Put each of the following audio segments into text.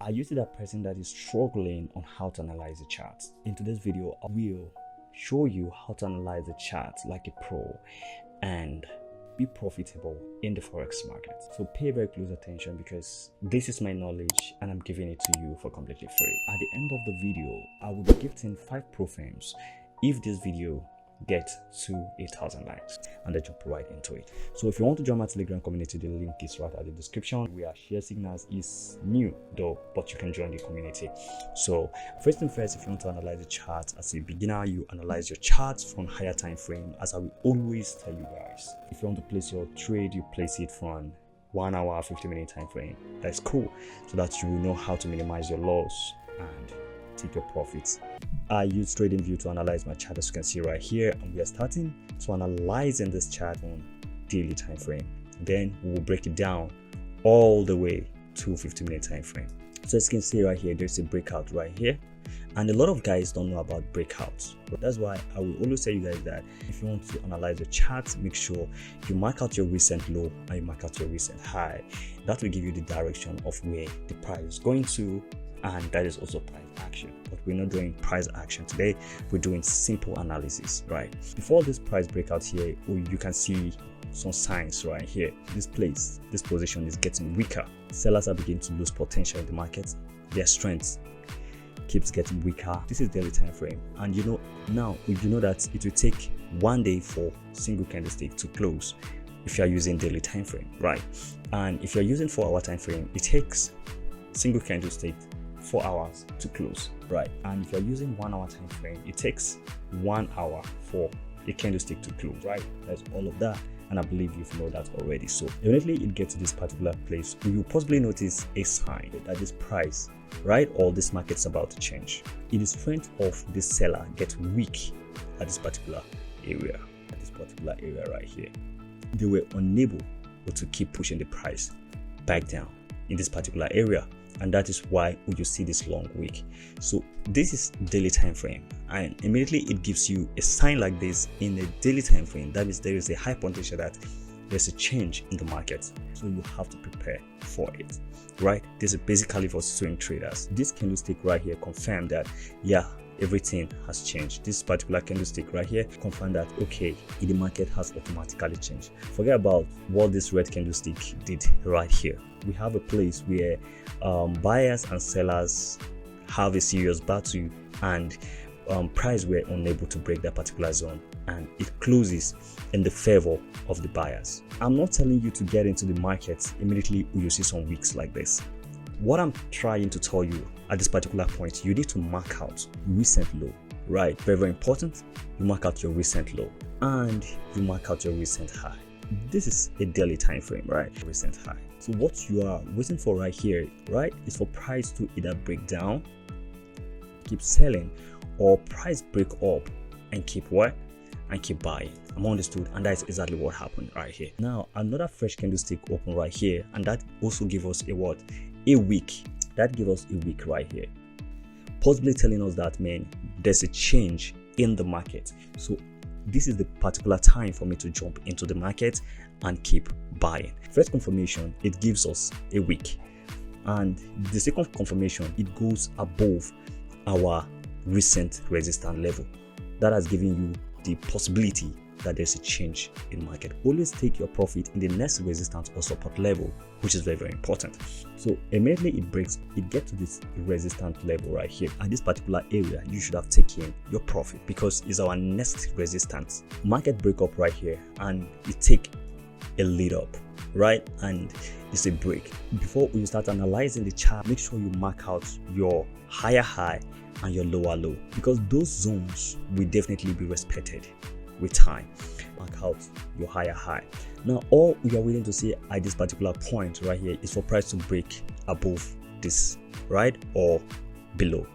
Are you that person that is struggling on how to analyze the chart? In today's video, I will show you how to analyze the chart like a pro and be profitable in the forex market. So pay very close attention because this is my knowledge and I'm giving it to you for completely free. At the end of the video, I will be gifting 5 pro firms if this video get to 8,000 likes, and then jump right into it. So if you want to join my Telegram community, the link is right at the description. We are share signals is new though, but you can join the community. So first and first, if you want to analyze the chart as a beginner, you analyze your charts from higher time frame, as I will always tell you guys. If you want to place your trade, you place it from 1 hour 50-minute time frame. That's cool, so that you will know how to minimize your loss and take your profits. I use TradingView to analyze my chart, as you can see right here, and we are starting to analyze in this chart on daily time frame. Then we will break it down all the way to 50-minute time frame. So as you can see right here, there's a breakout right here, and a lot of guys don't know about breakouts. But that's why I will always tell you guys that if you want to analyze the chart, make sure you mark out your recent low and you mark out your recent high. That will give you the direction of where the price is going to, and that is also price action. But we're not doing price action today, we're doing simple analysis. Right before this price breakout here, you can see some signs right here. This position is getting weaker. Sellers are beginning to lose potential in the market. Their strength keeps getting weaker. This is daily time frame, and now you know that it will take 1 day for single candlestick to close if you are using daily time frame, right? And if you're using 4-hour time frame, it takes single candlestick 4 hours to close, right? And if you're using 1 hour time frame, it takes 1 hour for a candlestick to close, right? That's all of that, and I believe you know that already. So immediately it gets to this particular place, you will possibly notice a sign that this price, right, or this market's about to change. If the strength of this seller gets weak at this particular area, right here, they were unable to keep pushing the price back down in this particular area. And that is why you see this long wick. So this is daily time frame, and immediately it gives you a sign like this in the daily time frame. That means there is a high potential that there's a change in the market, so you have to prepare for it, right? This is basically for swing traders. This candlestick right here confirmed that everything has changed. This particular candlestick right here confirmed that the market has automatically changed. Forget about what this red candlestick did right here. We have a place where buyers and sellers have a serious battle, and price were unable to break that particular zone, and it closes in the favor of the buyers. I'm not telling you to get into the market immediately you see some wicks like this. What I'm trying to tell you at this particular point, you need to mark out recent low, right? Very, very important. You mark out your recent low and you mark out your recent high. This is a daily time frame, right? Recent high. So what you are waiting for right here, right, is for price to either break down, keep selling, or price break up and keep what? And keep buying. I'm understood, and that is exactly what happened right here. Now another fresh candlestick open right here, and that also gives us a what? A week. That gives us a week right here, possibly telling us that, man, there's a change in the market. So this is the particular time for me to jump into the market and keep buying. First confirmation, it gives us a week, and the second confirmation, it goes above our recent resistance level. That has given you the possibility that there's a change in market. Always take your profit in the next resistance or support level, which is very, very important. So immediately it gets to this resistance level right here. At this particular area, you should have taken your profit because it's our next resistance. Market break up right here, and it take a lead up, right? And it's a break. Before you start analyzing the chart, make sure you mark out your higher high and your lower low, because those zones will definitely be respected with time. Mark out your higher high. Now all we are willing to see at this particular point right here is for price to break above this, right, or below,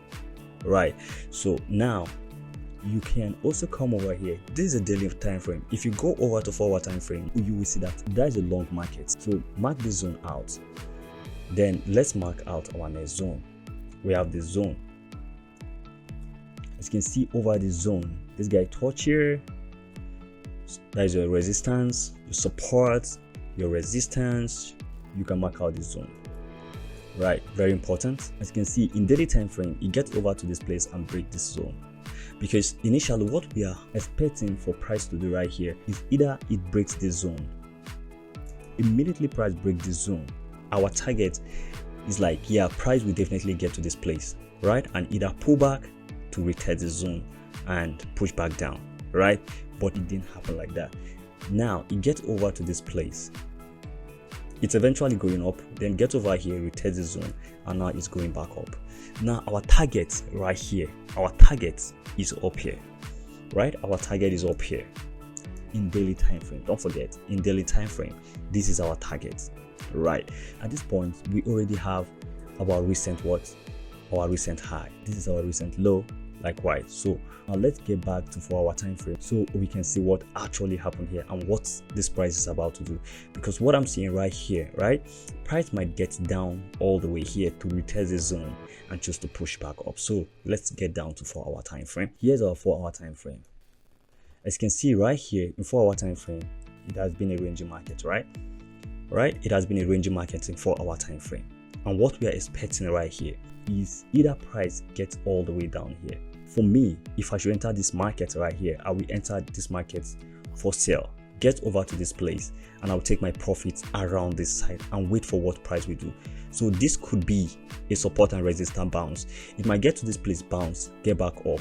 right? So now you can also come over here. This is a daily time frame. If you go over to 4-hour time frame, you will see that there is a long market. So mark this zone out. Then let's mark out our next zone. We have this zone. As you can see over this zone, this guy touch here. That is your resistance, your support, your resistance. You can mark out this zone. right? Very important. As you can see in daily time frame, it gets over to this place and break this zone, because initially what we are expecting for price to do right here is either it breaks this zone. Immediately price breaks this zone, our target is like, yeah, price will definitely get to this place, right, and either pull back to retest the zone and push back down, right? But it didn't happen like that. Now it gets over to this place, it's eventually going up, then get over here, retest the zone, and now it's going back up. Now our target right here, our target is up here, right? Our target is up here in daily time frame. Don't forget, in daily time frame, this is our target, right? At this point, we already have our recent our recent high. This is our recent low, likewise. So now let's get back to 4-hour time frame so we can see what actually happened here and what this price is about to do. Because what I'm seeing right here, right, price might get down all the way here to retest the zone and choose to push back up. So let's get down to 4-hour time frame. Here's our 4-hour time frame. As you can see right here in 4-hour time frame, it has been a ranging market, right? It has been a ranging market in 4-hour time frame. And what we are expecting right here is either price gets all the way down here. For me, if I should enter this market right here, I will enter this market for sale, get over to this place, and I'll take my profits around this side and wait for what price will do. So this could be a support and resistance bounce. It might get to this place, bounce, get back up,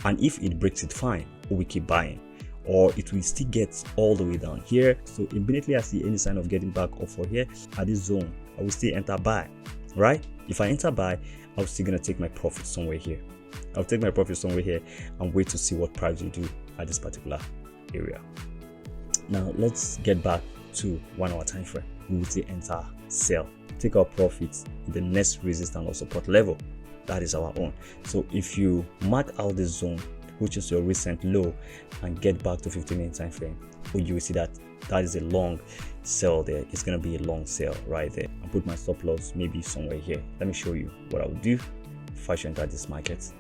and if it breaks it, fine, we keep buying, or it will still get all the way down here. So immediately I see any sign of getting back up for here at this zone, I will still enter buy, right? If I enter buy, I'm still gonna take my profit somewhere here. I'll take my profit somewhere here and wait to see what price will do at this particular area. Now let's get back to 1-hour time frame. We will say enter sell, take our profits in the next resistance or support level. That is our own. So if you mark out this zone, which is your recent low, and get back to 15-minute time frame, you will see that that is a long sell there. It's going to be a long sell right there. I'll put my stop loss maybe somewhere here. Let me show you what I will do if I should enter this market.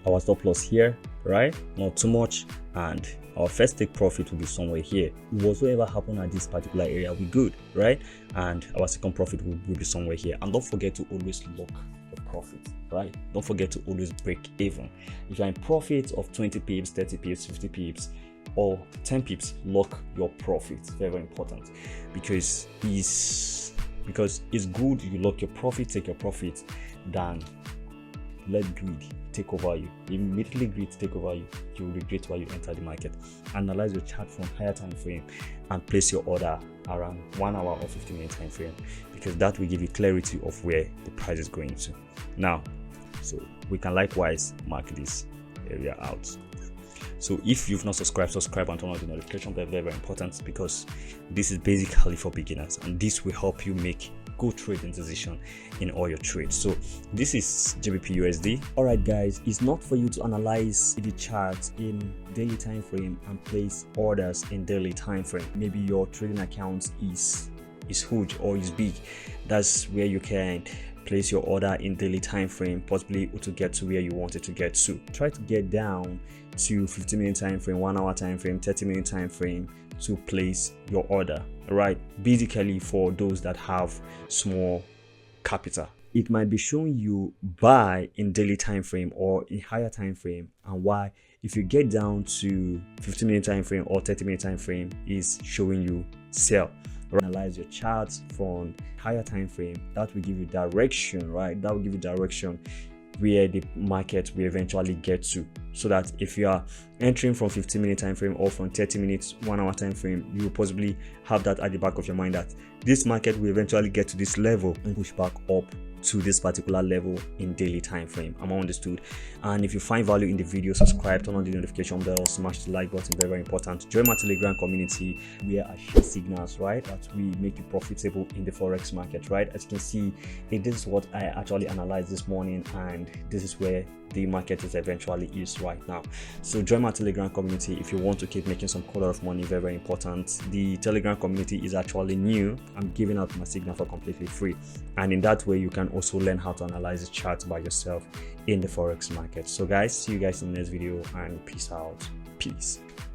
Our stop loss here, right? Not too much, and our first take profit will be somewhere here. Whatsoever happen at this particular area, we good, right? And our second profit will be somewhere here. And don't forget to always lock the profit, right? Don't forget to always break even. If you're in profit of 20 pips, 30 pips, 50 pips, or 10 pips, lock your profits. Very, very important, because it's good you lock your profit, take your profit, than let greed take over you. Immediately greed take over you, you will regret why you enter the market. Analyze your chart from higher time frame and place your order around 1 hour or 15-minute time frame, because that will give you clarity of where the price is going to. Now, so we can likewise mark this area out. So if you've not subscribed, subscribe and turn on the notification bell. Very, very important, because this is basically for beginners, and this will help you make good trading decision in all your trades. So this is GBP USD. All right guys, it's not for you to analyze the chart in daily time frame and place orders in daily time frame. Maybe your trading account is huge or is big. That's where you can place your order in daily time frame, possibly to get to where you want it to get to. Try to get down to 15-minute time frame, 1 hour time frame, 30-minute time frame to place your order, right? Basically for those that have small capital, it might be showing you buy in daily time frame or in higher time frame, and why if you get down to 15-minute time frame or 30-minute time frame is showing you sell. Analyze your charts from higher time frame. That will give you direction, right? That will give you direction where the market will eventually get to, so that if you are entering from 15-minute time frame or from 30 minutes, 1 hour time frame, you will possibly have that at the back of your mind that this market will eventually get to this level and push back up to this particular level in daily time frame. Am I understood? And if you find value in the video, subscribe, turn on the notification bell, smash the like button. Very, very important. Join my Telegram community where I share signals, right, that we make you profitable in the forex market, right? As you can see, this is what I actually analyzed this morning, and this is where the market is eventually right now. So join my Telegram community if you want to keep making some quarter of money. Very, very important. The Telegram community is actually new. I'm giving out my signal for completely free, and in that way you can also learn how to analyze the charts by yourself in the forex market. So guys, see you guys in the next video, and peace out. Peace.